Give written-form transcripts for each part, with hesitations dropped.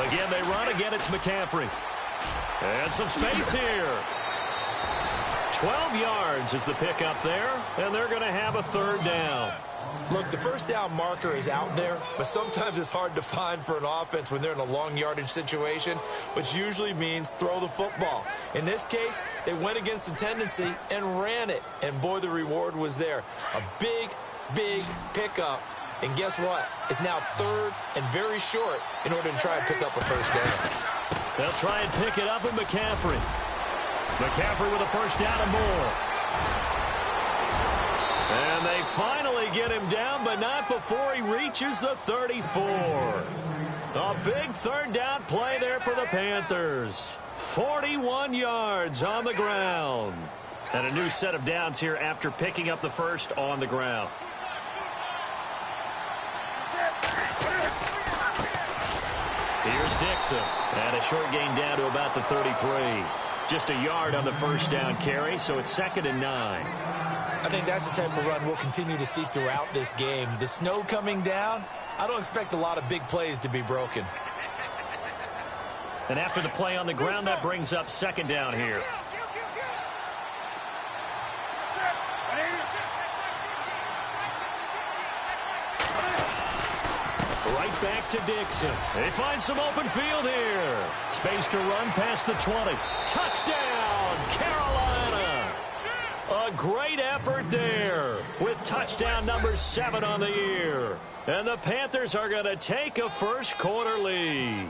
Again, they run. Again, it's McCaffrey. And some space here. 12 yards is the pickup there, and they're going to have a third down. Look, the first down marker is out there, but sometimes it's hard to find for an offense when they're in a long yardage situation, which usually means throw the football. In this case, they went against the tendency and ran it, and boy, the reward was there. A big, big pickup, and guess what? It's now third and very short in order to try and pick up a first down. They'll try and pick it up with McCaffrey. McCaffrey with a first down and more. And they finally get him down, but not before he reaches the 34. A big third down play there for the Panthers. 41 yards on the ground. And a new set of downs here after picking up the first on the ground. Here's Dixon. And a short gain down to about the 33. Just a yard on the first down carry, so it's 2nd and 9. I think that's the type of run we'll continue to see throughout this game. The snow coming down, I don't expect a lot of big plays to be broken. And after the play on the ground, that brings up 2nd down here. Right back to Dixon. They find some open field here. Space to run past the 20. Touchdown, Carolina. A great effort there with touchdown number 7 on the year. And the Panthers are going to take a first quarter lead.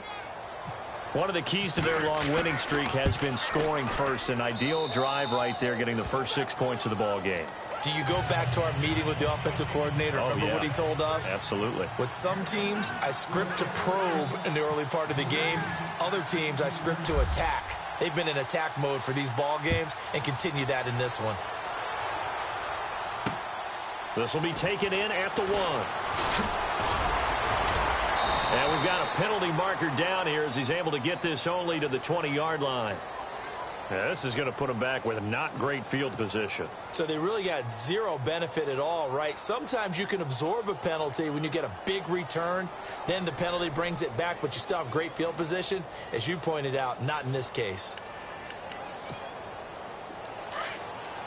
One of the keys to their long winning streak has been scoring first. An ideal drive right there, getting the first 6 points of the ball game. Do you go back to our meeting with the offensive coordinator? Remember what he told us? Absolutely. With some teams, I script to probe in the early part of the game. Other teams, I script to attack. They've been in attack mode for these ball games and continue that in this one. This will be taken in at the 1. And we've got a penalty marker down here as he's able to get this only to the 20-yard line. Yeah, this is going to put him back with not great field position. So they really got zero benefit at all, right? Sometimes you can absorb a penalty when you get a big return. Then the penalty brings it back, but you still have great field position. As you pointed out, not in this case.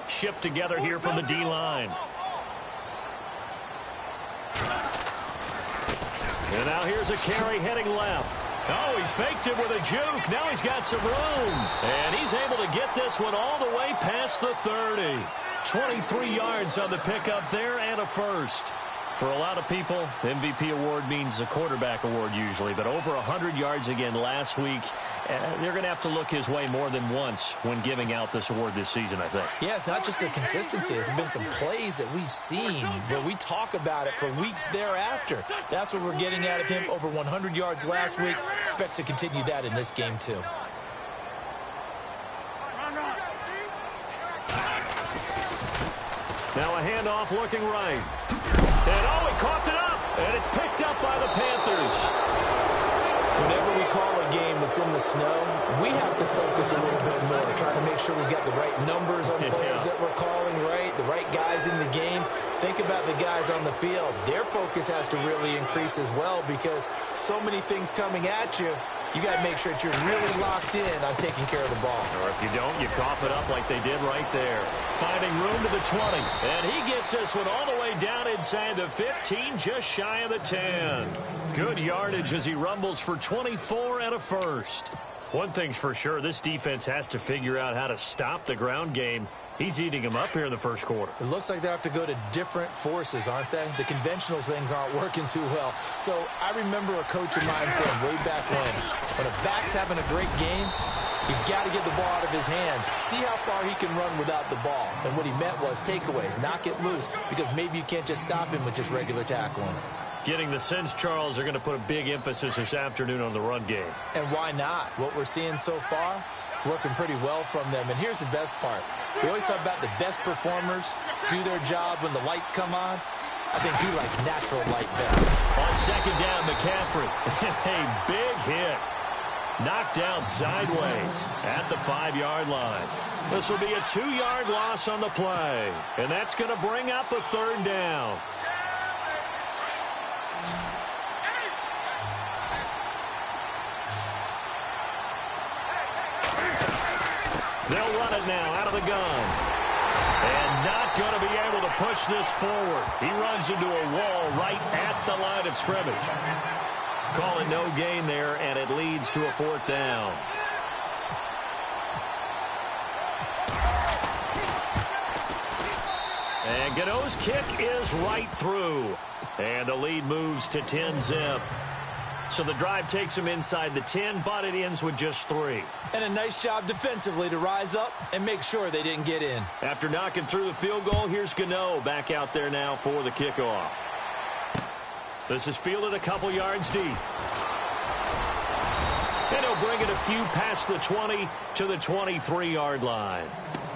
Shift together here from the D-line. And now here's a carry heading left. Oh, he faked it with a juke. Now he's got some room. And he's able to get this one all the way past the 30. 23 yards on the pickup there and a first. For a lot of people, the MVP award means a quarterback award usually. But over 100 yards again last week. They're going to have to look his way more than once when giving out this award this season, I think. Yeah, it's not just the consistency. There's been some plays that we've seen where we talk about it for weeks thereafter. That's what we're getting out of him. Over 100 yards last week. Expects to continue that in this game, too. Now a handoff looking right. And he coughed it up. And it's picked up by the Panthers. Whenever we call a game that's in the snow, we have to focus a little bit more, trying to make sure we've got the right numbers on plays that we're calling, right? The right guys in the game. Think about the guys on the field. Their focus has to really increase as well because so many things coming at you. You got to make sure that you're really locked in on taking care of the ball. Or if you don't, you cough it up like they did right there. Finding room to the 20. And he gets this one all the way down inside the 15, just shy of the 10. Good yardage as he rumbles for 24 and a first. One thing's for sure, this defense has to figure out how to stop the ground game. He's eating them up here in the first quarter. It looks like they have to go to different forces, aren't they? The conventional things aren't working too well. So I remember a coach of mine saying way back when a back's having a great game, you've got to get the ball out of his hands. See how far he can run without the ball. And what he meant was takeaways, knock it loose, because maybe you can't just stop him with just regular tackling. Getting the sense, Charles, are going to put a big emphasis this afternoon on the run game. And why not? What we're seeing so far, working pretty well from them. And here's the best part. We always talk about the best performers do their job when the lights come on. I think he likes natural light best. On second down, McCaffrey. A big hit. Knocked down sideways at the 5-yard line. This will be a 2-yard loss on the play. And that's going to bring up a third down. it now out of the gun. And not going to be able to push this forward. He runs into a wall right at the line of scrimmage. Call it no gain there, and it leads to a 4th down. And Gano's kick is right through. And the lead moves to 10-zip. So the drive takes him inside the 10, but it ends with just 3. And a nice job defensively to rise up and make sure they didn't get in. After knocking through the field goal, here's Gano back out there now for the kickoff. This is fielded a couple yards deep. And he'll bring it a few past the 20 to the 23-yard line.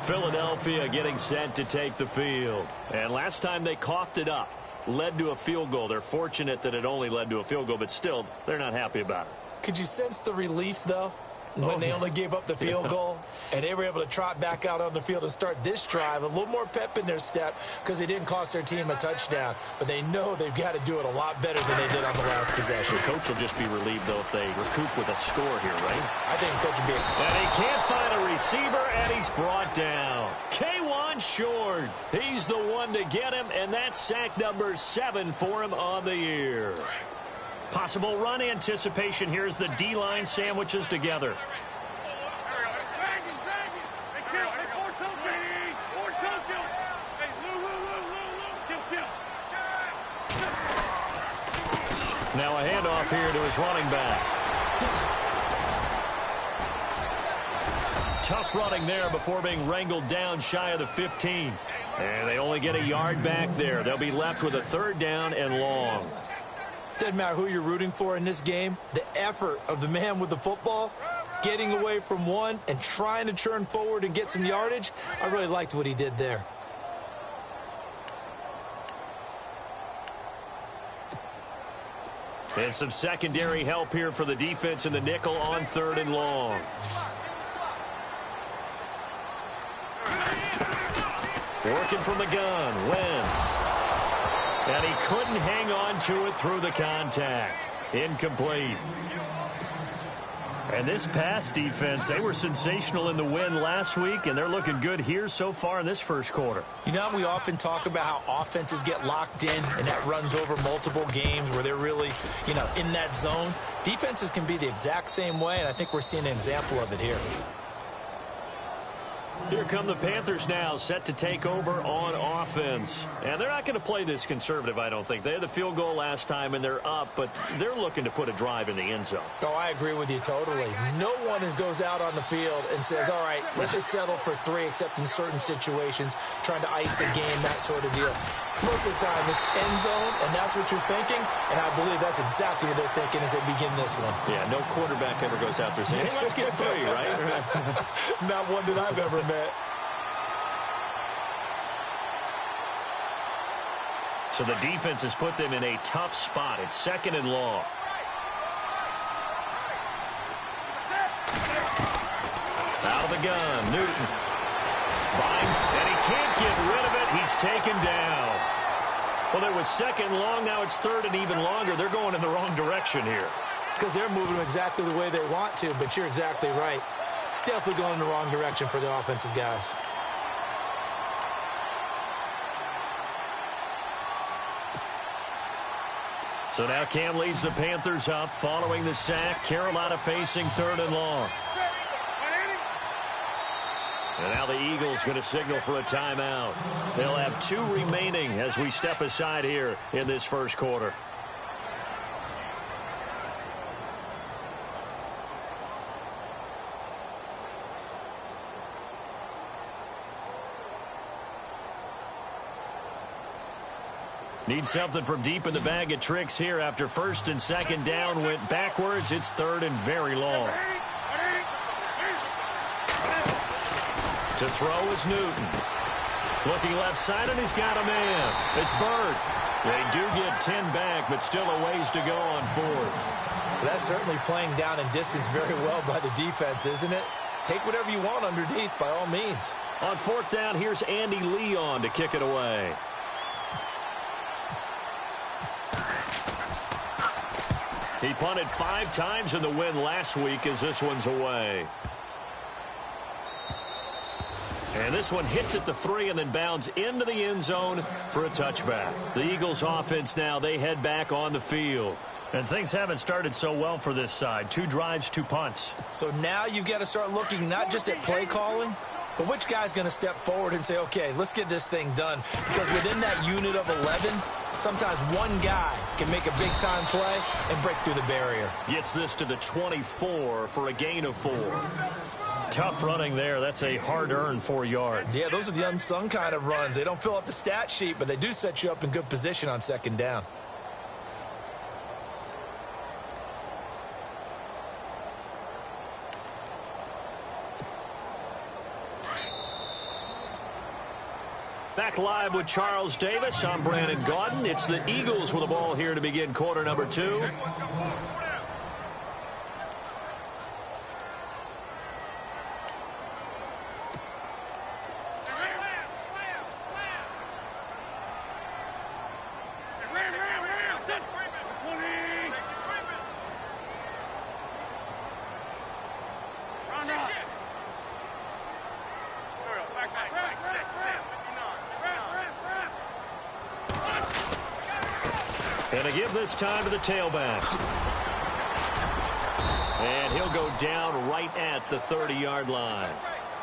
Philadelphia getting set to take the field. And last time they coughed it up, led to a field goal. They're fortunate that it only led to a field goal, but still, they're not happy about it. Could you sense the relief, though, when they only gave up the field goal and they were able to trot back out on the field and start this drive? A little more pep in their step because they didn't cost their team a touchdown, but they know they've got to do it a lot better than they did on the last possession. The coach will just be relieved, though, if they recoup with a score here, right? I think the coach will be. And he can't find a receiver, and he's brought down. K1 Short. He's the one to get him, and that's sack number 7 for him on the year. Possible run anticipation here as the D-line sandwiches together. Now a handoff here to his running back. Tough running there before being wrangled down shy of the 15. And they only get a yard back there. They'll be left with a 3rd down and long. Doesn't matter who you're rooting for in this game. The effort of the man with the football, getting away from one and trying to turn forward and get some yardage, I really liked what he did there. And some secondary help here for the defense in the nickel on 3rd and long. Working from the gun, Wentz. And he couldn't hang on to it through the contact. Incomplete. And this pass defense, they were sensational in the win last week, and they're looking good here so far in this first quarter. You know, we often talk about how offenses get locked in, and that runs over multiple games where they're really, in that zone. Defenses can be the exact same way, and I think we're seeing an example of it here. Here come the Panthers now, set to take over on offense. And they're not going to play this conservative, I don't think. They had the field goal last time, and they're up, but they're looking to put a drive in the end zone. Oh, I agree with you totally. No one goes out on the field and says, all right, let's just settle for 3, except in certain situations, trying to ice a game, that sort of deal. Most of the time, it's end zone, and that's what you're thinking, and I believe that's exactly what they're thinking as they begin this one. Yeah, no quarterback ever goes out there saying, hey, let's get 3, right? Not one that I've ever met. So the defense has put them in a tough spot. It's 2nd and long. Out of the gun, Newton. Binds, and he can't get rid of it. He's taken down. Well, it was 2nd and long. Now it's 3rd and even longer. They're going in the wrong direction here. Because they're moving exactly the way they want to, but you're exactly right. Definitely going in the wrong direction for the offensive guys. So now Cam leads the Panthers up following the sack. Carolina facing 3rd and long. And now the Eagles going to signal for a timeout. They'll have 2 remaining as we step aside here in this first quarter. Need something from deep in the bag of tricks here after 1st and 2nd down went backwards. It's 3rd and very long. To throw is Newton. Looking left side, and he's got a man. It's Bird. They do get 10 back, but still a ways to go on 4th. That's certainly playing down in distance very well by the defense, isn't it? Take whatever you want underneath by all means. On 4th down, here's Andy Leon to kick it away. He punted 5 times in the win last week as this one's away. And this one hits at the 3 and then bounds into the end zone for a touchback. The Eagles offense now, they head back on the field. And things haven't started so well for this side. 2 drives, 2 punts. So now you've got to start looking not just at play calling, but which guy's going to step forward and say, okay, let's get this thing done. Because within that unit of 11, sometimes one guy can make a big-time play and break through the barrier. Gets this to the 24 for a gain of 4. Tough running there. That's a hard-earned 4 yards. Yeah, those are the unsung kind of runs. They don't fill up the stat sheet, but they do set you up in good position on second down. Back live with Charles Davis. I'm Brandon Gaudin. It's the Eagles with the ball here to begin quarter number 2. And a give this time to the tailback. And he'll go down right at the 30-yard line.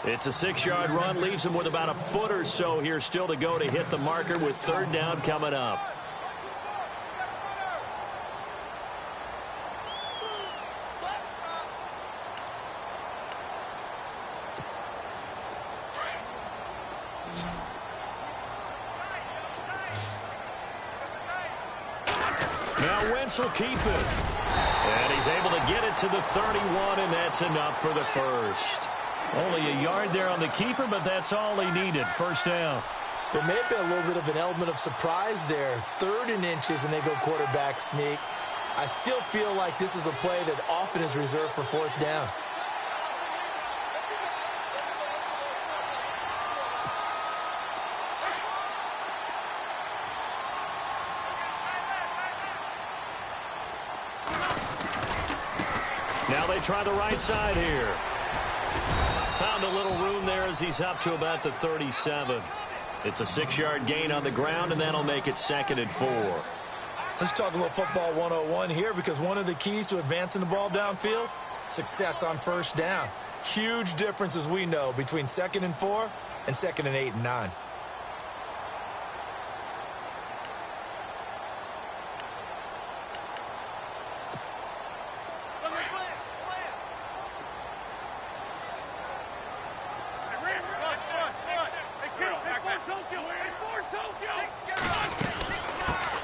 It's a 6-yard run, leaves him with about a foot or so here still to go to hit the marker with third down coming up. Will keep it. And he's able to get it to the 31, and that's enough for the first. Only a yard there on the keeper, but that's all he needed. First down. There may have been a little bit of an element of surprise there. 3rd and inches, and they go quarterback sneak. I still feel like this is a play that often is reserved for 4th down. Now they try the right side here. Found a little room there as he's up to about the 37. It's a 6-yard gain on the ground, and that'll make it 2nd and 4. Let's talk a little football 101 here, because one of the keys to advancing the ball downfield, success on first down. Huge difference, as we know, between 2nd and 4 and 2nd and 8 and 9.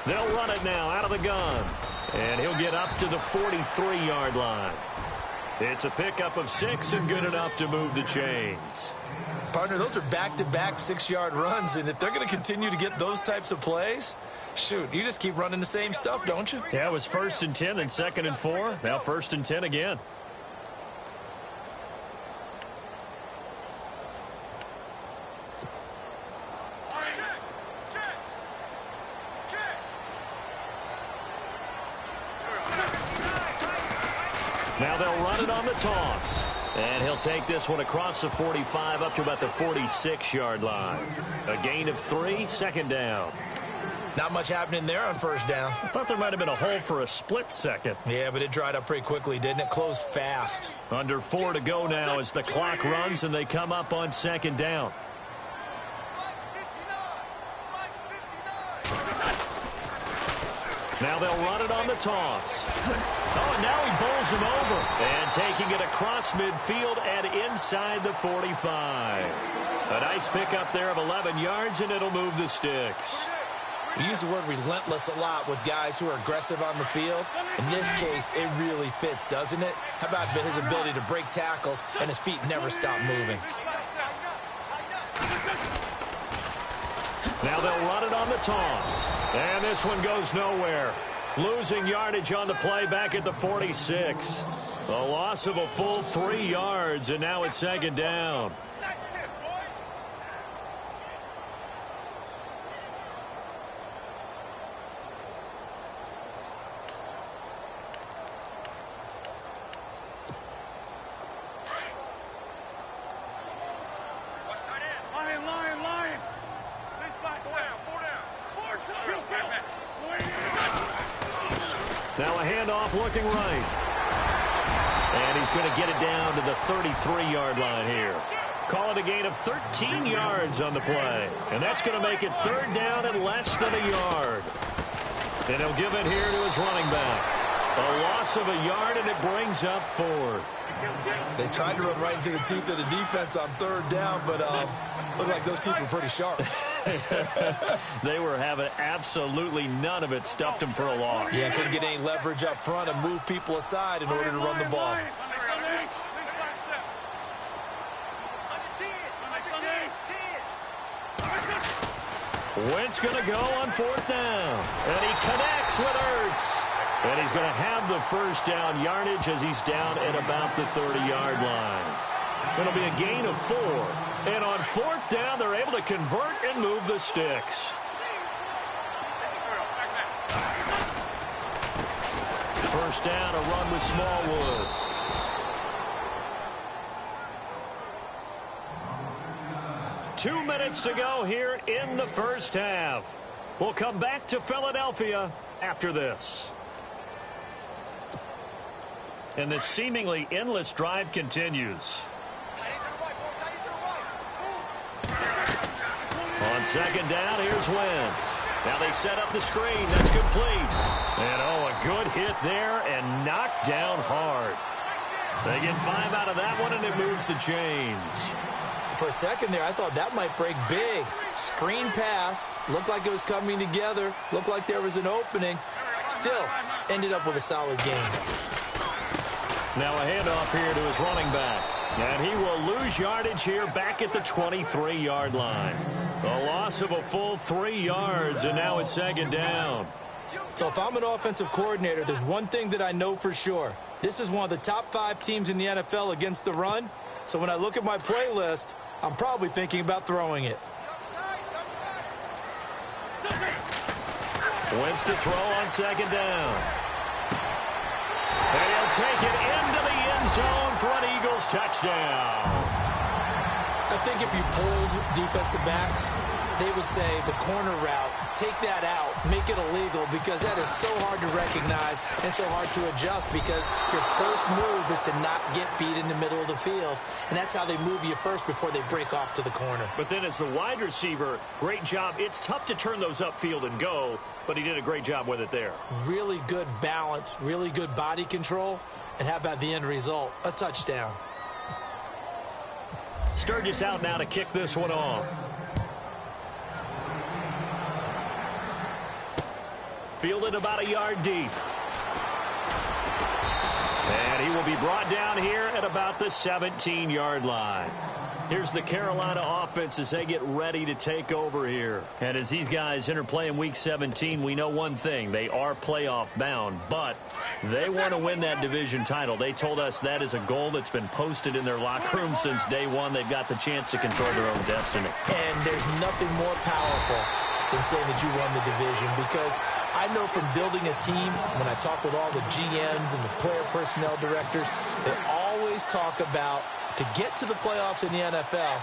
They'll run it now out of the gun. And he'll get up to the 43-yard line. It's a pickup of 6 and good enough to move the chains. Partner, those are back-to-back 6-yard runs, and if they're going to continue to get those types of plays, shoot, you just keep running the same stuff, don't you? Yeah, it was 1st and 10, then 2nd and 4. Now 1st and 10 again. Now they'll run it on the toss. And he'll take this one across the 45 up to about the 46-yard line. A gain of 3, 2nd down. Not much happening there on first down. I thought there might have been a hole for a split second. Yeah, but it dried up pretty quickly, didn't it? Closed fast. Under 4 to go now as the clock runs and they come up on 2nd down. Now they'll run it on the toss. Oh, and now he bowls him over. And taking it across midfield and inside the 45. A nice pickup there of 11 yards, and it'll move the sticks. We use the word relentless a lot with guys who are aggressive on the field. In this case, it really fits, doesn't it? How about his ability to break tackles and his feet never stop moving? Now they'll run it on the toss. And this one goes nowhere. Losing yardage on the play back at the 46. A loss of a full 3 yards, and now it's 2nd down. handoff looking right. And he's going to get it down to the 33-yard line here. Call it a gain of 13 yards on the play. And that's going to make it third down and less than a yard. And he'll give it here to his running back. A loss of a yard, and it brings up fourth. They tried to run right into the teeth of the defense on third down, but looked like those teeth were pretty sharp. They were having absolutely none of it. Stuffed him for a loss. Yeah, couldn't get any leverage up front and move people aside in order to run the ball. Wentz going to go on fourth down. And he connects with Ertz. And he's going to have the first down yardage as he's down at about the 30-yard line. It'll be a gain of 4. And on fourth down, they're able to convert and move the sticks. First down, a run with Smallwood. Two minutes to go here in the first half. We'll come back to Philadelphia after this. And this seemingly endless drive continues. On second down, here's Wentz. Now they set up the screen. That's complete. And, oh, a good hit there and knocked down hard. They get 5 out of that one, and it moves the chains. For a second there, I thought that might break big. Screen pass. Looked like it was coming together. Looked like there was an opening. Still, ended up with a solid game. Now a handoff here to his running back. And he will lose yardage here back at the 23-yard line. A loss of a full 3 yards, and now it's second down. So if I'm an offensive coordinator, there's one thing that I know for sure. This is one of the top 5 teams in the NFL against the run. So when I look at my playlist, I'm probably thinking about throwing it. Wentz to throw on second down. And he'll take it into the end zone for an Eagles touchdown. I think if you polled defensive backs, they would say the corner route, take that out, make it illegal, because that is so hard to recognize and so hard to adjust, because your first move is to not get beat in the middle of the field, and that's how they move you first before they break off to the corner. But then as the wide receiver, great job. It's tough to turn those upfield and go, but he did a great job with it there. Really good balance, really good body control, and how about the end result? A touchdown. Sturgis out now to kick this one off. Fielded about a yard deep. And he will be brought down here at about the 17-yard line. Here's the Carolina offense as they get ready to take over here. And as these guys interplay in Week 17, we know one thing. They are playoff bound, but they want to win that division title. They told us that is a goal that's been posted in their locker room since day one. They've got the chance to control their own destiny. And there's nothing more powerful than saying that you won the division, because I know from building a team, when I talk with all the GMs and the player personnel directors, they always talk about, to get to the playoffs in the NFL,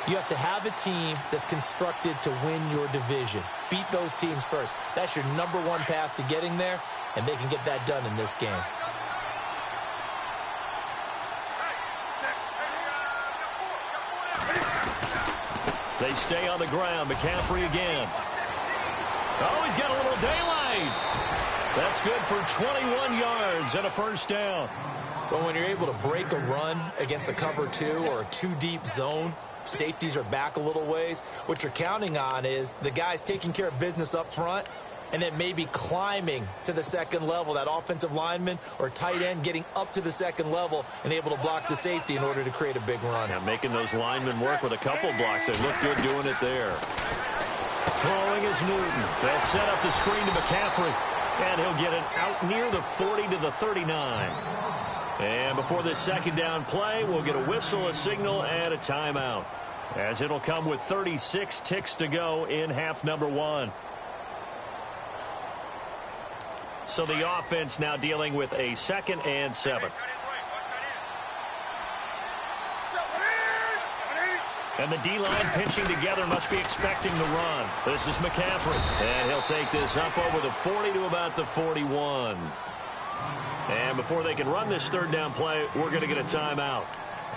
you have to have a team that's constructed to win your division. Beat those teams first. That's your number one path to getting there, and they can get that done in this game. They stay on the ground. McCaffrey again. Oh, he's got a little daylight. That's good for 21 yards and a first down. But when you're able to break a run against a cover 2 or a 2-deep zone, safeties are back a little ways. What you're counting on is the guys taking care of business up front and then maybe climbing to the second level, that offensive lineman or tight end getting up to the second level and able to block the safety in order to create a big run. Yeah, making those linemen work with a couple blocks. They look good doing it there. Throwing is Newton. They'll set up the screen to McCaffrey, and he'll get it out near the 40 to the 39. And before this second down play, we'll get a whistle, a signal, and a timeout, as it'll come with 36 ticks to go in half number 1. So the offense now dealing with a 2nd and 7. And the D-line pinching together, must be expecting the run. This is McCaffrey. And he'll take this up over the 40 to about the 41. And before they can run this third down play, we're going to get a timeout,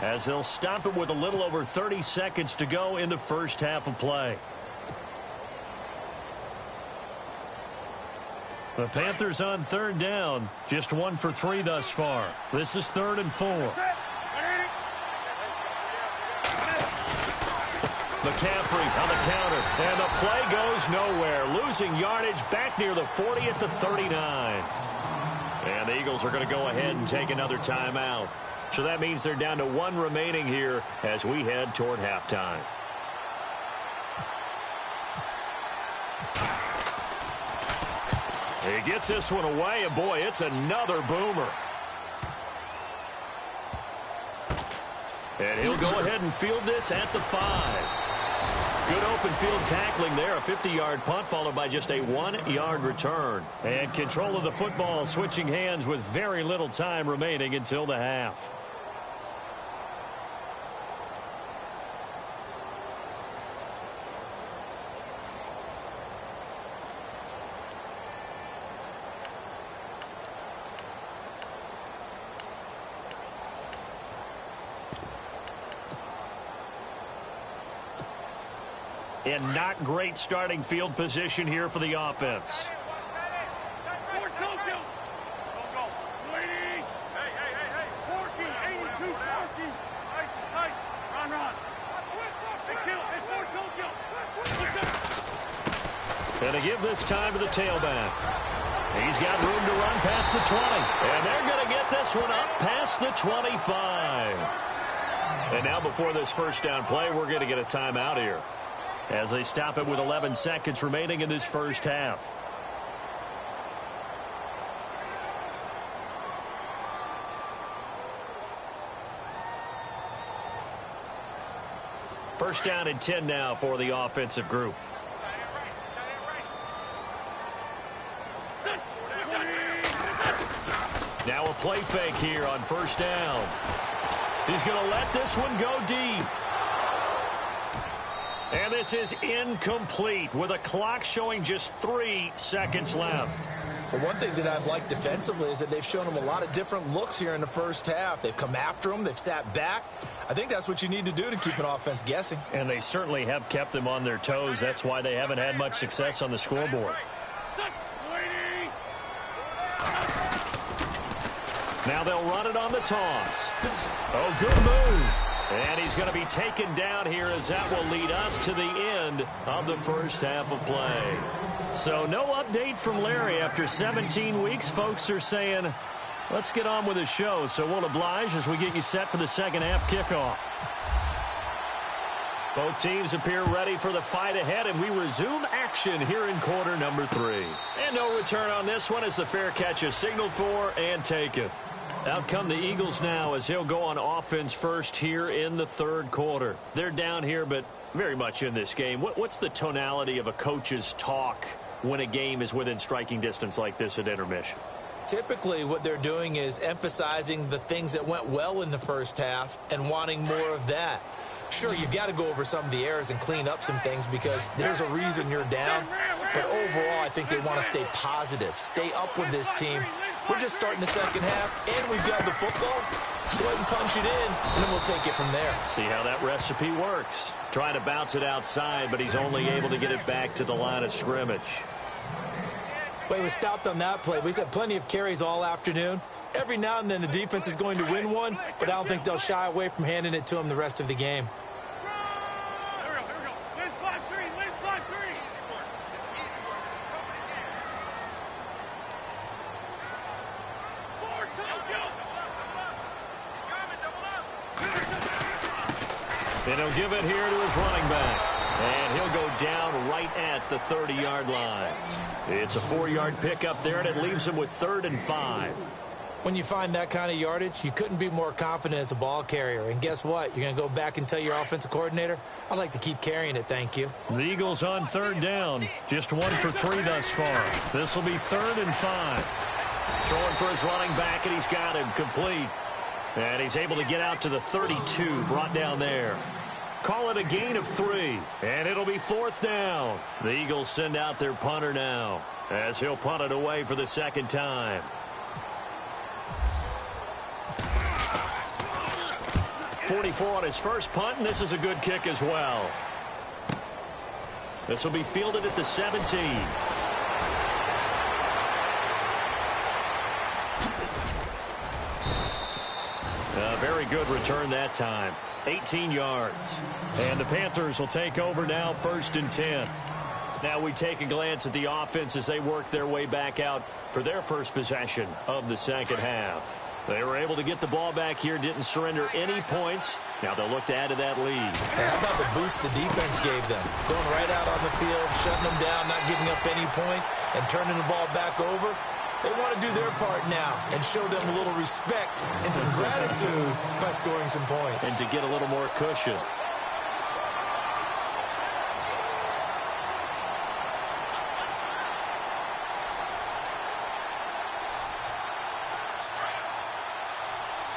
as they'll stop it with a little over 30 seconds to go in the first half of play. The Panthers on third down, just 1 for 3 thus far. This is 3rd and 4. McCaffrey on the counter, and the play goes nowhere. Losing yardage back near the 40 at the 39. And the Eagles are going to go ahead and take another timeout. So that means they're down to 1 remaining here as we head toward halftime. He gets this one away, and boy, it's another boomer. And he'll go ahead and field this at the 5. Good open field tackling there. A 50-yard punt followed by just a 1-yard return. And control of the football switching hands with very little time remaining until the half. And not great starting field position here for the offense. And to give this time to the tailback. He's got room to run past the 20. And they're going to get this one up past the 25. And now before this first down play, we're going to get a timeout here, as they stop it with 11 seconds remaining in this first half. First down and 10 now for the offensive group. Now a play fake here on first down. He's going to let this one go deep. And this is incomplete with a clock showing just 3 seconds left. Well, one thing that I've liked defensively is that they've shown them a lot of different looks here in the first half. They've come after them. They've sat back. I think that's what you need to do to keep an offense guessing. And they certainly have kept them on their toes. That's why they haven't had much success on the scoreboard. Now they'll run it on the toss. Oh, good move. And he's going to be taken down here, as that will lead us to the end of the first half of play. So no update from Larry after 17 weeks. Folks are saying, let's get on with the show. So we'll oblige as we get you set for the second half kickoff. Both teams appear ready for the fight ahead, and we resume action here in quarter number 3. And no return on this one as the fair catch is signaled for and taken. Out come the Eagles now as he'll go on offense first here in the third quarter. They're down here, but very much in this game. What's the tonality of a coach's talk when a game is within striking distance like this at intermission? Typically, what they're doing is emphasizing the things that went well in the first half and wanting more of that. Sure, you've got to go over some of the errors and clean up some things because there's a reason you're down. But overall, I think they want to stay positive, stay up with this team. We're just starting the second half, and we've got the football. Let's go ahead and punch it in, and then we'll take it from there. See how that recipe works. Trying to bounce it outside, but he's only able to get it back to the line of scrimmage. Well, he was stopped on that play. He's had plenty of carries all afternoon. Every now and then the defense is going to win one, but I don't think they'll shy away from handing it to him the rest of the game. And he'll give it here to his running back. And he'll go down right at the 30-yard line. It's a 4-yard pickup there, and it leaves him with 3rd and 5. When you find that kind of yardage, you couldn't be more confident as a ball carrier. And guess what? You're going to go back and tell your offensive coordinator, I'd like to keep carrying it, thank you. The Eagles on 3rd down. Just 1 for 3 thus far. This will be 3rd and 5. Throwing for his running back, and he's got him complete. And he's able to get out to the 32, brought down there. Call it a gain of 3, and it'll be 4th down. The Eagles send out their punter now, as he'll punt it away for the second time. 44 on his first punt, and this is a good kick as well. This will be fielded at the 17. A very good return that time. 18 yards. And the Panthers will take over now, 1st and 10. Now we take a glance at the offense as they work their way back out for their first possession of the second half. They were able to get the ball back here, didn't surrender any points. Now they'll look to add to that lead. Hey, how about the boost the defense gave them? Going right out on the field, shutting them down, not giving up any points, and turning the ball back over. They want to do their part now and show them a little respect and some gratitude by scoring some points. And to get a little more cushion.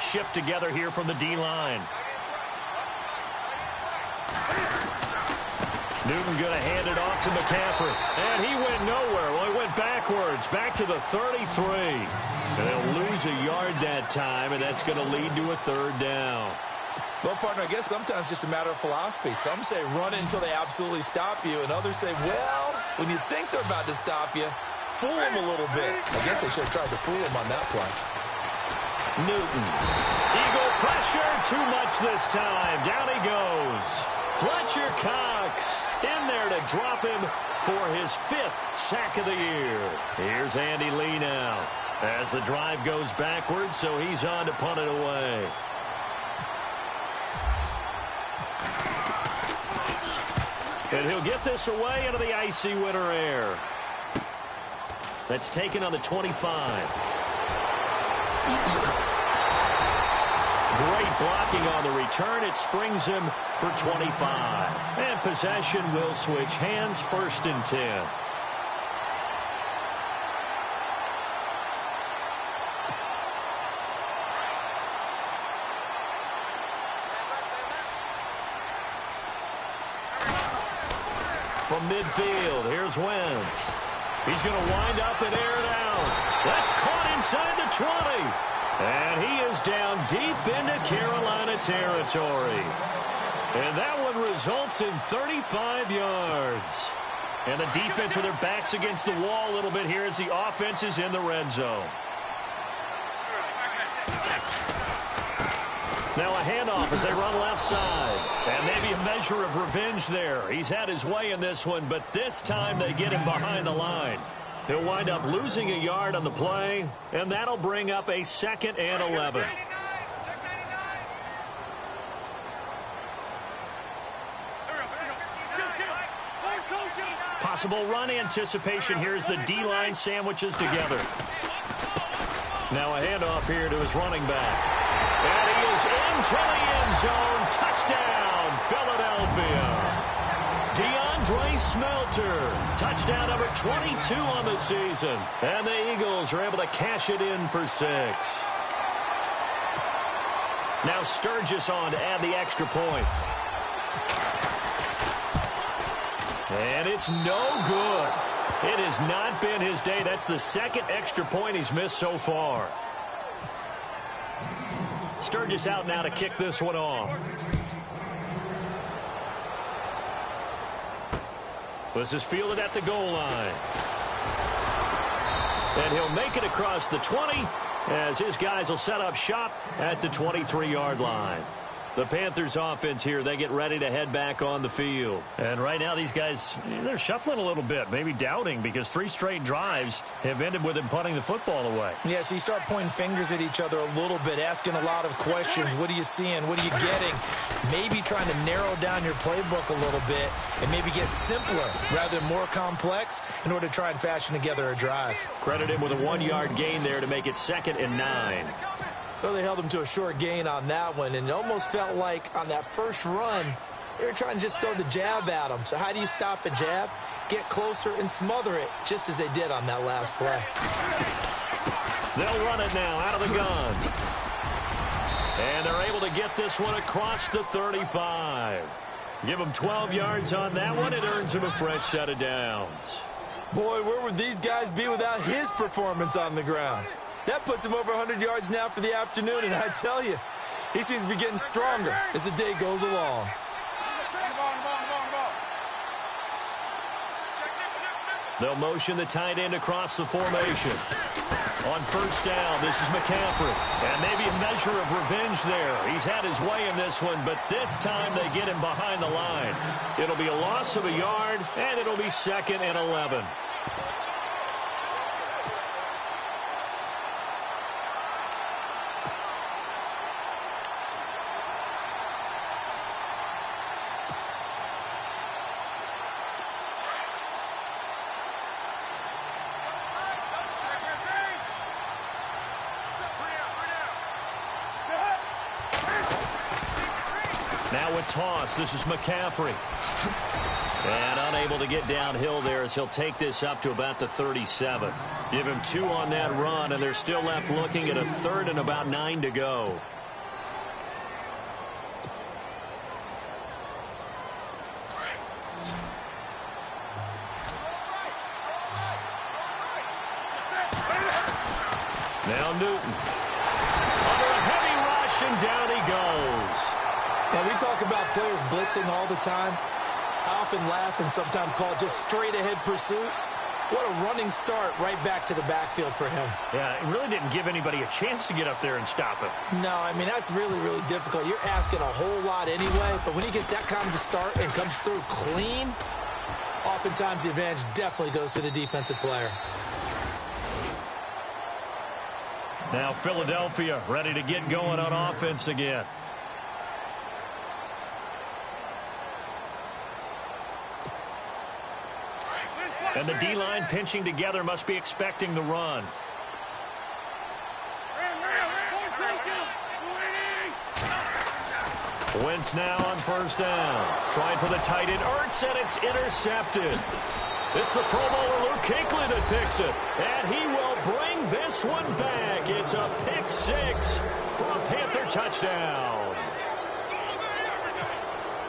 Shift together here from the D-line. Newton going to hand it off to McCaffrey. And he went nowhere. Well, he went backwards, back to the 33. And they'll lose a yard that time, and that's going to lead to a 3rd down. Well, partner, I guess sometimes it's just a matter of philosophy. Some say run it until they absolutely stop you, and others say, well, when you think they're about to stop you, fool them a little bit. I guess they should have tried to fool them on that play. Newton. Eagle pressure, too much this time. Down he goes. Fletcher Cox in there to drop him for his 5th sack of the year. Here's Andy Lee now as the drive goes backwards, so he's on to punt it away. And he'll get this away into the icy winter air. That's taken on the 25. Great blocking on the return. It springs him for 25. And possession will switch hands, 1st and 10. From midfield, here's Wentz. He's going to wind up and air it out. That's caught inside the 20. And he is down deep into Carolina territory. And that one results in 35 yards. And the defense with their backs against the wall a little bit here as the offense is in the red zone. Now a handoff as they run left side. And maybe a measure of revenge there. He's had his way in this one, but this time they get him behind the line. He'll wind up losing a yard on the play, and that'll bring up a 2nd and 11. Possible run anticipation here as the D-line sandwiches together. Now a handoff here to his running back. And he is into the end zone. Touchdown, Philadelphia. DeAndre Smelter, touchdown number 22 on the season. And the Eagles are able to cash it in for 6. Now Sturgis on to add the extra point. And it's no good. It has not been his day. That's the 2nd extra point he's missed so far. Sturgis out now to kick this one off. This is fielded at the goal line. And he'll make it across the 20 as his guys will set up shop at the 23-yard line. The Panthers offense here, they get ready to head back on the field. And right now these guys, they're shuffling a little bit, maybe doubting, because 3 straight drives have ended with them punting the football away. Yeah, so you start pointing fingers at each other a little bit, asking a lot of questions. What are you seeing? What are you getting? Maybe trying to narrow down your playbook a little bit and maybe get simpler rather than more complex in order to try and fashion together a drive. Credit him with a 1-yard gain there to make it 2nd and 9. Well, they held him to a short gain on that one, and it almost felt like on that first run, they were trying to just throw the jab at him. So how do you stop a jab? Get closer and smother it, just as they did on that last play. They'll run it now out of the gun. And they're able to get this one across the 35. Give them 12 yards on that one. It earns them a fresh set of downs. Boy, where would these guys be without his performance on the ground? That puts him over 100 yards now for the afternoon, and I tell you, He seems to be getting stronger as the day goes along. They'll motion the tight end across the formation. On first down, this is McCaffrey. And maybe a measure of revenge there. He's had his way in this one, but this time they get him behind the line. It'll be a loss of a yard, and it'll be 2nd and 11. Now a toss. This is McCaffrey. And unable to get downhill there as he'll take this up to about the 37. Give him 2 on that run, and they're still left looking at a 3rd and about 9 to go. Now Newton. Under a heavy rush, and down he goes. Now, we talk about players blitzing all the time. I often laugh and sometimes call it just straight-ahead pursuit. What a running start right back to the backfield for him. Yeah, it really didn't give anybody a chance to get up there and stop him. No, I mean, that's really, really difficult. You're asking a whole lot anyway, but when he gets that kind of a start and comes through clean, oftentimes the advantage definitely goes to the defensive player. Now Philadelphia ready to get going on offense again. And the D-line pinching together must be expecting the run. Wentz now on first down. Trying for the tight end. Ertz, and it's intercepted. It's the Pro Bowler Luke Kuechly that picks it. And he will bring this one back. It's a pick 6 for a Panther touchdown.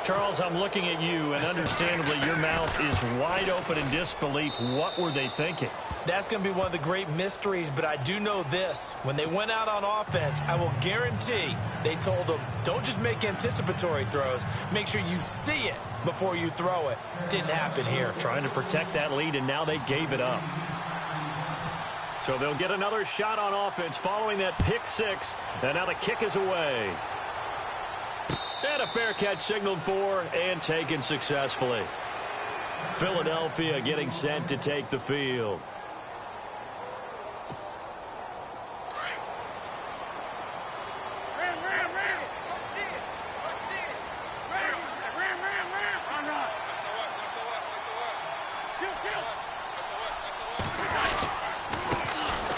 Charles, I'm looking at you, and understandably your mouth is wide open in disbelief. What were they thinking? That's going to be one of the great mysteries, but I do know this. When they went out on offense, I will guarantee they told them, don't just make anticipatory throws. Make sure you see it before you throw it. Didn't happen here. Trying to protect that lead, and now they gave it up. So they'll get another shot on offense following that pick 6, and now the kick is away. And a fair catch signaled for and taken successfully. Philadelphia getting set to take the field.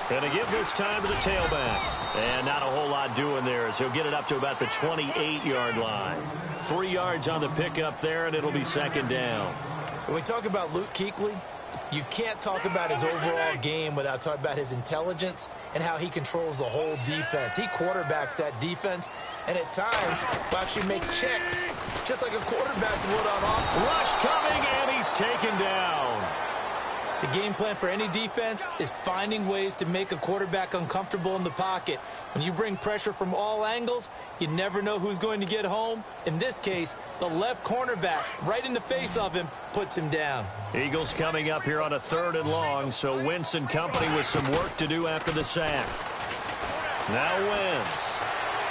Going to give this time to the tailback. And not a whole lot doing there as he'll get it up to about the 28-yard line. 3 yards on the pickup there, and it'll be 2nd down. When we talk about Luke Kuechly, you can't talk about his overall game without talking about his intelligence and how he controls the whole defense. He quarterbacks that defense, and at times will actually make checks, just like a quarterback would on offense. Rush coming, and he's taken down. The game plan for any defense is finding ways to make a quarterback uncomfortable in the pocket. When you bring pressure from all angles, you never know who's going to get home. In this case, the left cornerback, right in the face of him, puts him down. Eagles coming up here on a 3rd and long, so Wentz and company with some work to do after the sack. Now Wentz,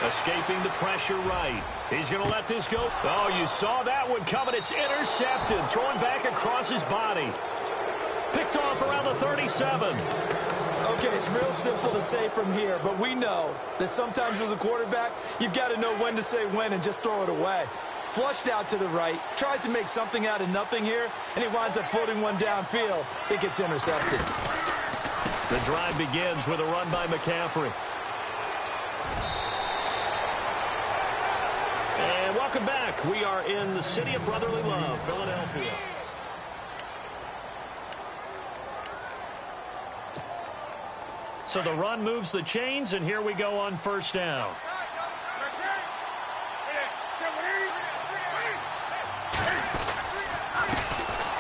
escaping the pressure right. He's going to let this go. Oh, you saw that one coming. It's intercepted, throwing back across his body. Picked off around the 37. Okay, it's real simple to say from here, but we know that sometimes as a quarterback, you've got to know when to say when and just throw it away. Flushed out to the right, tries to make something out of nothing here, and he winds up floating one downfield. It gets intercepted. The drive begins with a run by McCaffrey. And welcome back. We are in the city of brotherly love, Philadelphia. So the run moves the chains, and here we go on first down.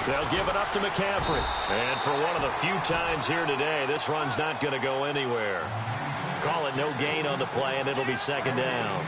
They'll give it up to McCaffrey. And for one of the few times here today, this run's not going to go anywhere. Call it no gain on the play, and it'll be second down.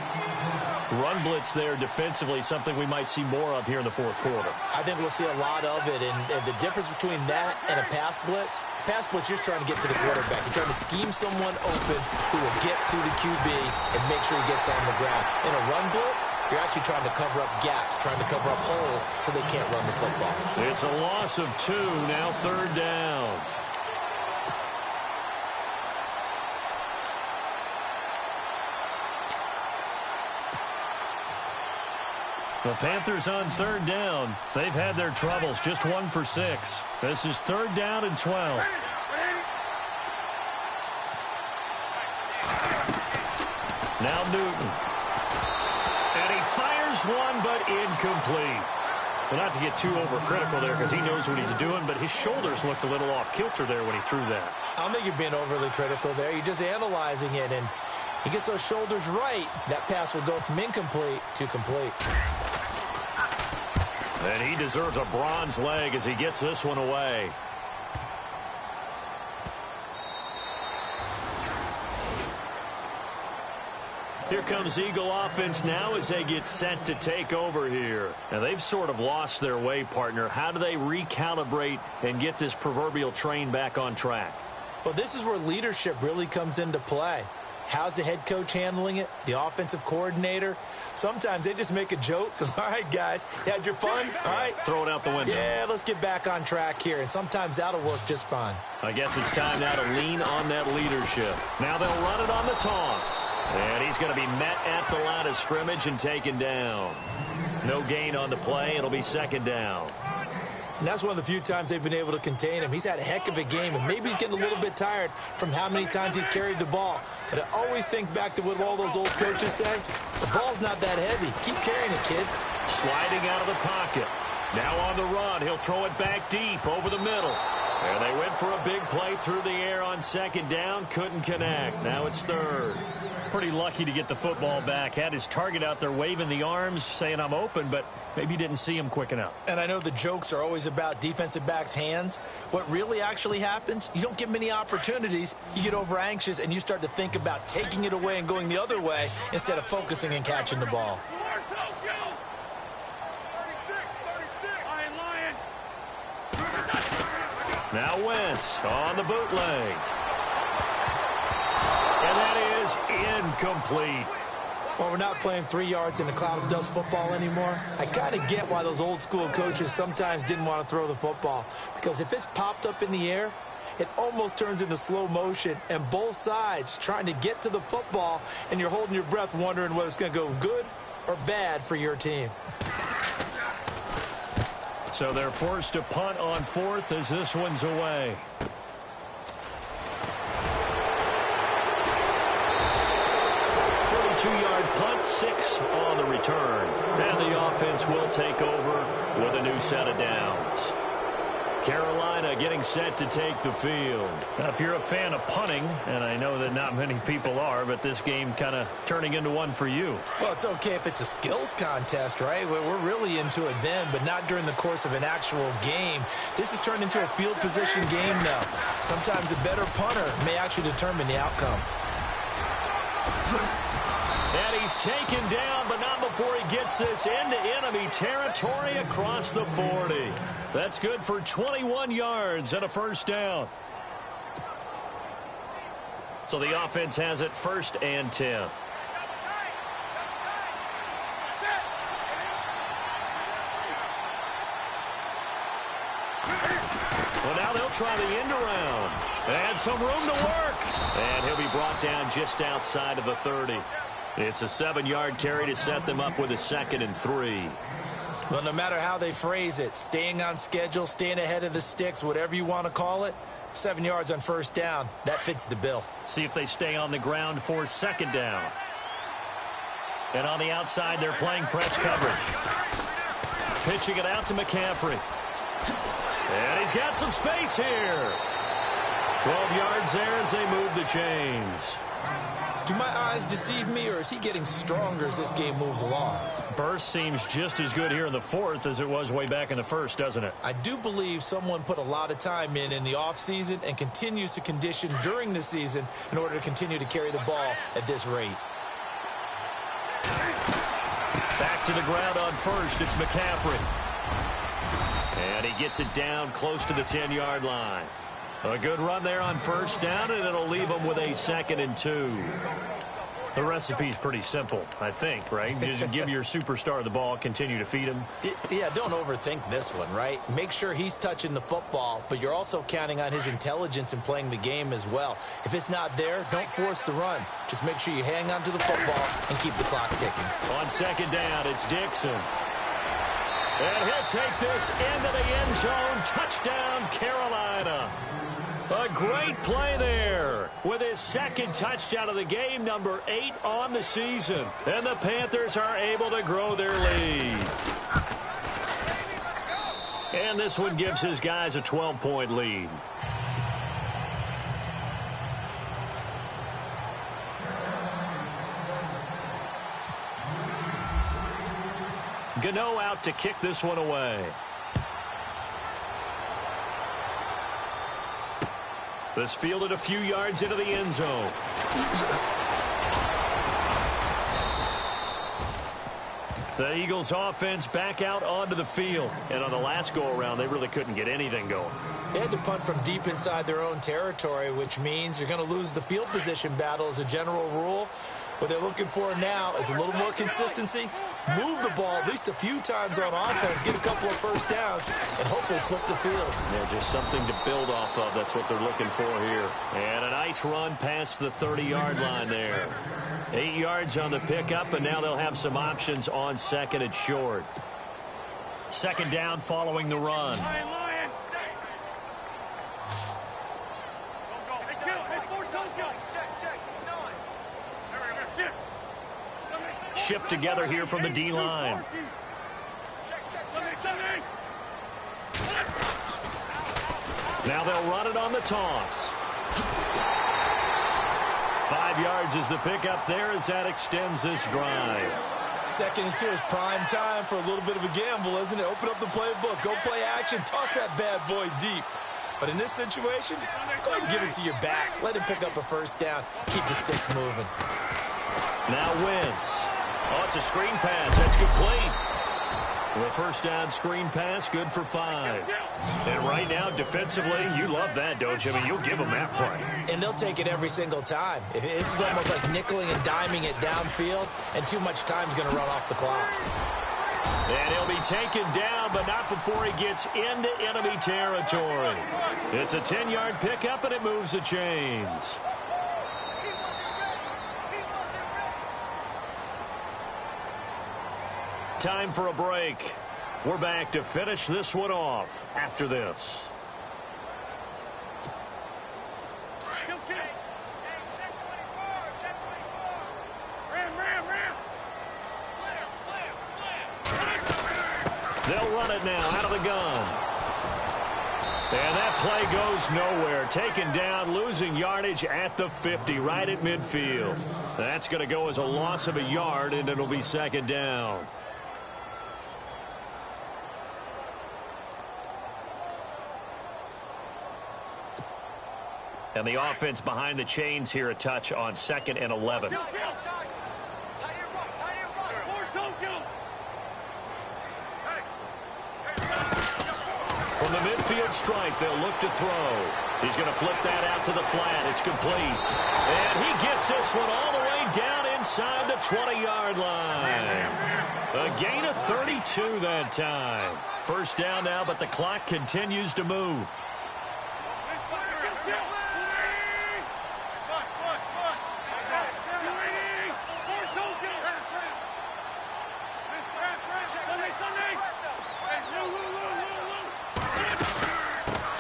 Run blitz there defensively, something we might see more of here in the fourth quarter. I think we'll see a lot of it, and the difference between that and a pass blitz, you're just trying to get to the quarterback. You're trying to scheme someone open who will get to the QB and make sure he gets on the ground. In a run blitz, you're actually trying to cover up gaps, trying to cover up holes so they can't run the football. It's a loss of 2, now third down. The Panthers on third down. They've had their troubles, just 1 for 6. This is third down and 12. Now Newton. And he fires one, but incomplete. Well, not to get too overcritical there because he knows what he's doing, but his shoulders looked a little off kilter there when he threw that. I don't think you're being overly critical there. You're just analyzing it, and he gets those shoulders right. That pass will go from incomplete to complete. And he deserves a bronze leg as he gets this one away. Here comes Eagle offense now as they get set to take over here. Now, they've sort of lost their way, partner. How do they recalibrate and get this proverbial train back on track? Well, this is where leadership really comes into play. How's the head coach handling it? The offensive coordinator? Sometimes they just make a joke. All right, guys, you had your fun? All right. Throw it out the window. Yeah, let's get back on track here. And sometimes that'll work just fine. I guess it's time now to lean on that leadership. Now they'll run it on the toss. And he's going to be met at the line of scrimmage and taken down. No gain on the play. It'll be second down. And that's one of the few times they've been able to contain him. He's had a heck of a game, and maybe he's getting a little bit tired from how many times he's carried the ball. But I always think back to what all those old coaches say. The ball's not that heavy. Keep carrying it, kid. Sliding out of the pocket. Now on the run. He'll throw it back deep over the middle. And they went for a big play through the air on second down. Couldn't connect. Now it's third. Pretty lucky to get the football back. Had his target out there waving the arms, saying I'm open, but maybe didn't see him quick enough. And I know the jokes are always about defensive backs' hands. What really actually happens, you don't get many opportunities. You get over anxious, and you start to think about taking it away and going the other way instead of focusing and catching the ball. Now Wentz on the bootleg. And that is incomplete. Well, we're not playing 3 yards in a cloud of dust football anymore. I kind of get why those old school coaches sometimes didn't want to throw the football. Because if it's popped up in the air, it almost turns into slow motion. And both sides trying to get to the football, and you're holding your breath wondering whether it's going to go good or bad for your team. So they're forced to punt on fourth as this one's away. Two-yard punt, 6 on the return. And the offense will take over with a new set of downs. Carolina getting set to take the field. Now, if you're a fan of punting, and I know that not many people are, but this game kind of turning into one for you. Well, it's okay if it's a skills contest, right? We're really into it then, but not during the course of an actual game. This has turned into a field position game now. Sometimes a better punter may actually determine the outcome. And he's taken down, but not before he gets this into enemy territory across the 40. That's good for 21 yards and a first down. So the offense has it 1st and 10. Well, now they'll try the end around. And some room to work. And he'll be brought down just outside of the 30. It's a 7-yard carry to set them up with a 2nd and 3. Well, no matter how they phrase it, staying on schedule, staying ahead of the sticks, whatever you want to call it, 7 yards on first down, that fits the bill. See if they stay on the ground for 2nd down. And on the outside, they're playing press coverage. Pitching it out to McCaffrey. And he's got some space here. 12 yards there as they move the chains. Do my eyes deceive me, or is he getting stronger as this game moves along? Burst seems just as good here in the fourth as it was way back in the first, doesn't it? I do believe someone put a lot of time in the offseason and continues to condition during the season in order to continue to carry the ball at this rate. Back to the ground on first. It's McCaffrey. And he gets it down close to the 10-yard line. A good run there on first down, and it'll leave them with a 2nd and 2. The recipe's pretty simple, I think, right? Just give your superstar the ball, continue to feed him. Yeah, don't overthink this one, right? Make sure he's touching the football, but you're also counting on his intelligence in playing the game as well. If it's not there, don't force the run. Just make sure you hang on to the football and keep the clock ticking. On 2nd down, it's Dixon. And he'll take this into the end zone. Touchdown, Carolina. A great play there with his 2nd touchdown of the game, number 8 on the season. And the Panthers are able to grow their lead. And this one gives his guys a 12-point lead. Gano out to kick this one away. This fielded a few yards into the end zone. The Eagles offense back out onto the field. And on the last go-around, they really couldn't get anything going. They had to punt from deep inside their own territory, which means you're going to lose the field position battle as a general rule. What they're looking for now is a little more consistency, move the ball at least a few times on offense, get a couple of first downs, and hopefully flip the field. Yeah, just something to build off of. That's what they're looking for here. And a nice run past the 30-yard line there. 8 yards on the pickup, and now they'll have some options on 2nd and short. 2nd down following the run. Shift together here from the D-line. Now they'll run it on the toss. 5 yards is the pickup there as that extends this drive. 2nd and 2 is prime time for a little bit of a gamble, isn't it? Open up the playbook, go play action, toss that bad boy deep. But in this situation, go ahead and give it to your back. Let him pick up a first down. Keep the sticks moving. Now Wentz. Oh, it's a screen pass. That's complete. The first down screen pass, good for 5. And right now, defensively, you love that, don't you? I mean, you'll give them that play. And they'll take it every single time. This is almost like nickeling and diming it downfield, and too much time's going to run off the clock. And he'll be taken down, but not before he gets into enemy territory. It's a 10-yard pickup, and it moves the chains. Time for a break. We're back to finish this one off after this. They'll run it now out of the gun. And that play goes nowhere. Taken down, losing yardage at the 50, right at midfield. That's going to go as a loss of a yard, and it'll be 2nd down. And the offense behind the chains here a touch on 2nd and 11. From the midfield stripe, they'll look to throw. He's going to flip that out to the flat. It's complete. And he gets this one all the way down inside the 20-yard line. A gain of 32 that time. First down now, but the clock continues to move.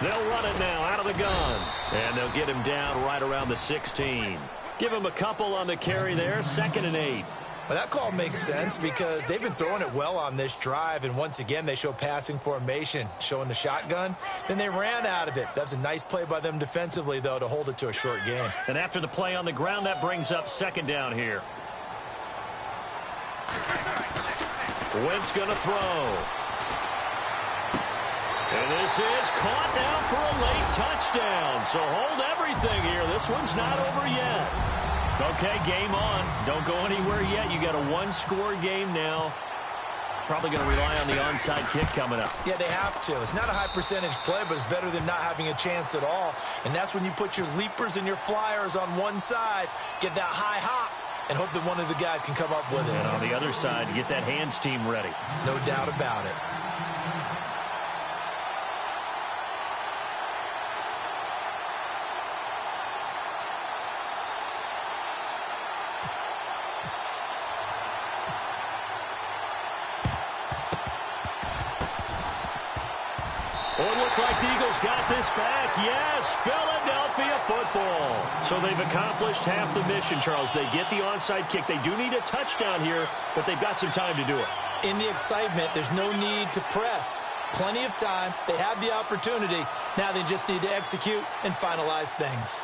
They'll run it now out of the gun. And they'll get him down right around the 16. Give him a couple on the carry there. 2nd and 8. Well, that call makes sense because they've been throwing it well on this drive, and once again, they show passing formation, showing the shotgun. Then they ran out of it. That's a nice play by them defensively, though, to hold it to a short game. And after the play on the ground, that brings up second down here. Wentz going to throw. And this is caught now for a late touchdown. So hold everything here. This one's not over yet. Okay, game on. Don't go anywhere yet. You got a one-score game now. Probably going to rely on the onside kick coming up. Yeah, they have to. It's not a high-percentage play, but it's better than not having a chance at all. And that's when you put your leapers and your flyers on one side, get that high hop, and hope that one of the guys can come up with it. And on the other side, get that hands team ready. No doubt about it. Oh, it looked like the Eagles got this back. Yes, Philadelphia football. So they've accomplished half the mission, Charles. They get the onside kick. They do need a touchdown here, but they've got some time to do it. In the excitement, there's no need to press. Plenty of time. They have the opportunity. Now they just need to execute and finalize things.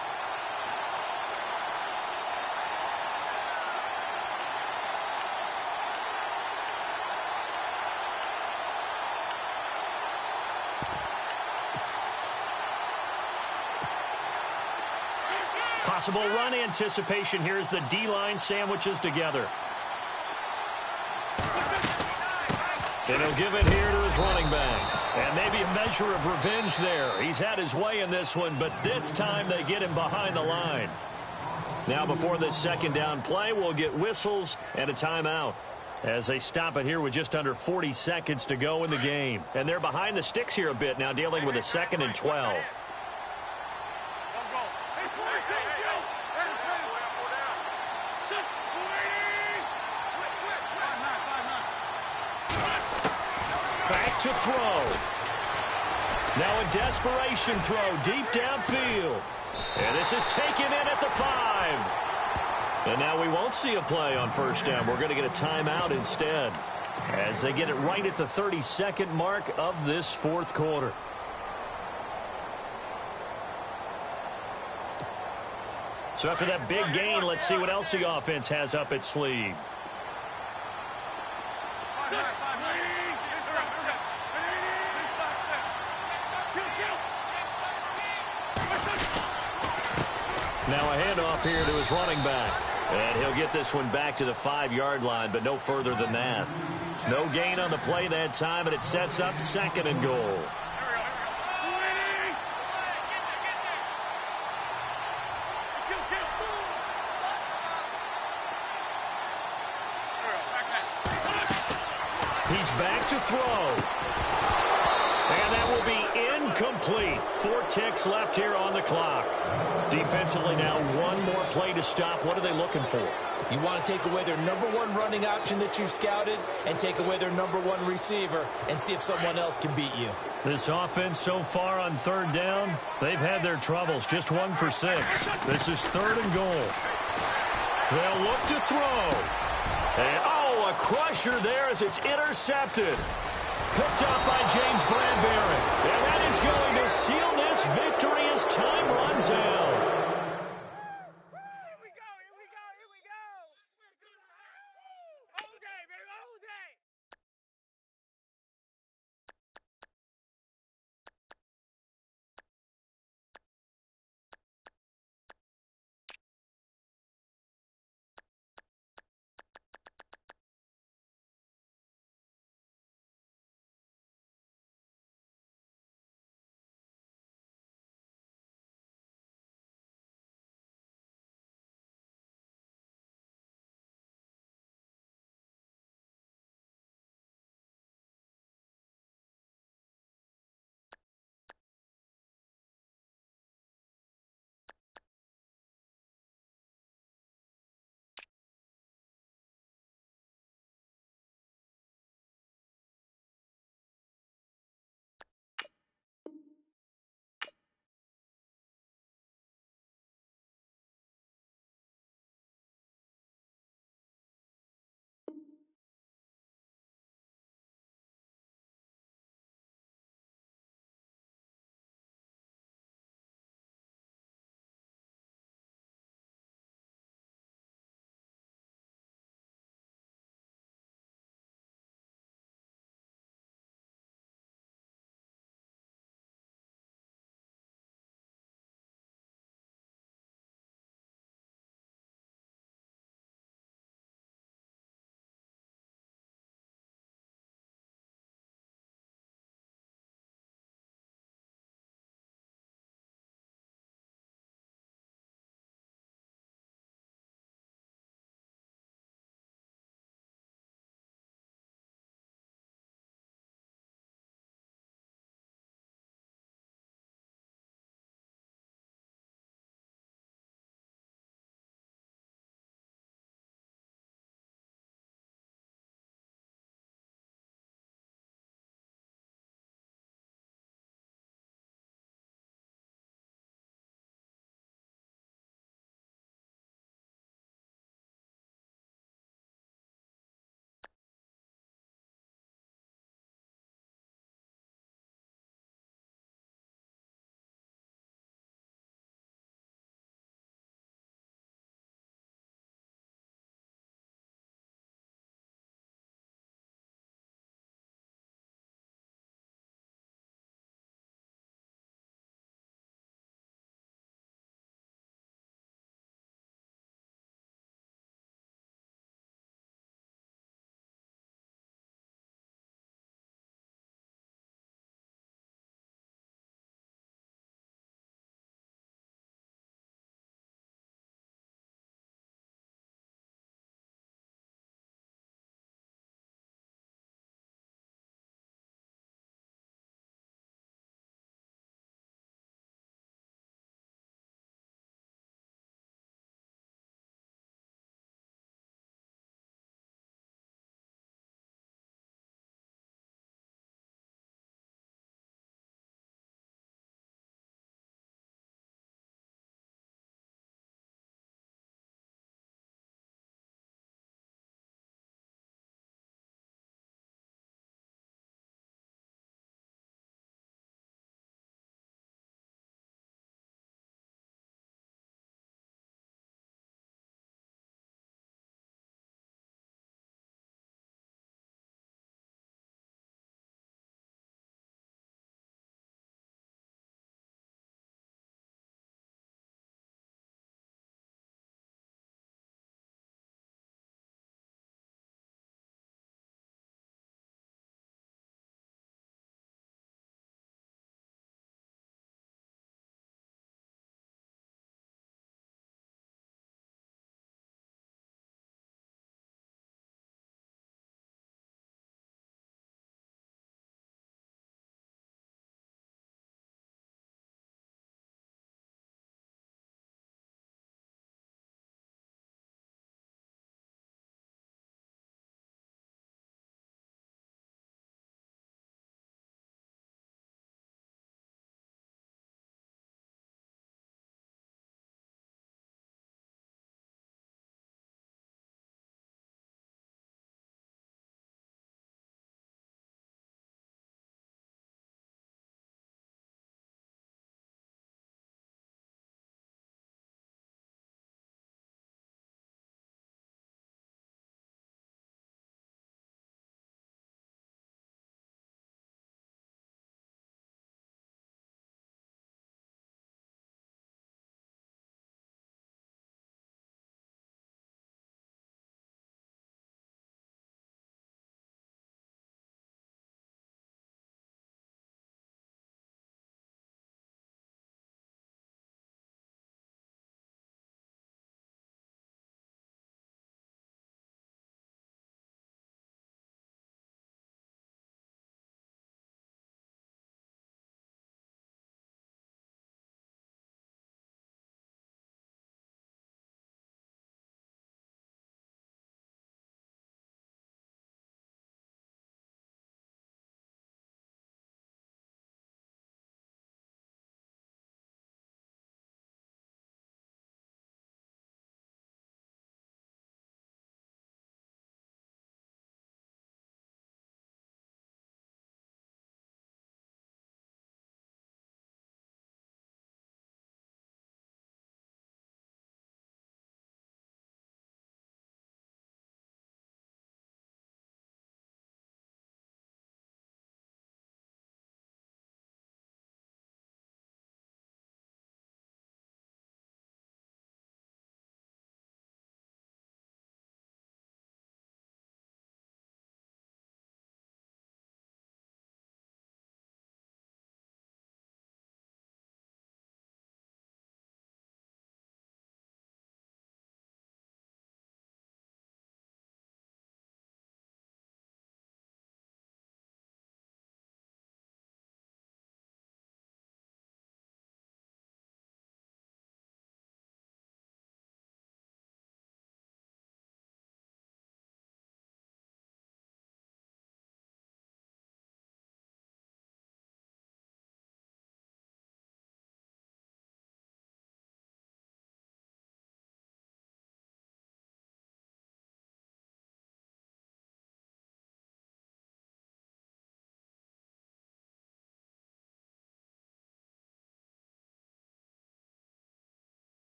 Possible run anticipation here as the D-line sandwiches together. And he'll give it here to his running back. And maybe a measure of revenge there. He's had his way in this one, but this time they get him behind the line. Now before this second down play, we'll get whistles and a timeout as they stop it here with just under 40 seconds to go in the game. And they're behind the sticks here a bit now, dealing with a 2nd and 12. Back to throw. Now a desperation throw deep downfield. And this is taken in at the 5. And now we won't see a play on first down. We're going to get a timeout instead as they get it right at the 30-second mark of this fourth quarter. So after that big gain, let's see what else the offense has up its sleeve. Now a handoff here to his running back. And he'll get this one back to the 5-yard line, but no further than that. No gain on the play that time, and it sets up 2nd and goal. He's back to throw. And that will be incomplete. 4 ticks left here on the clock. Defensively now, one more play to stop. What are they looking for? You want to take away their number 1 running option that you've scouted and take away their number 1 receiver and see if someone else can beat you. This offense so far on 3rd down, they've had their troubles. Just 1 for 6. This is 3rd and goal. They'll look to throw. And, a crusher there as it's intercepted. Picked up by James Bradbury. And that is going to seal this victory as time runs out.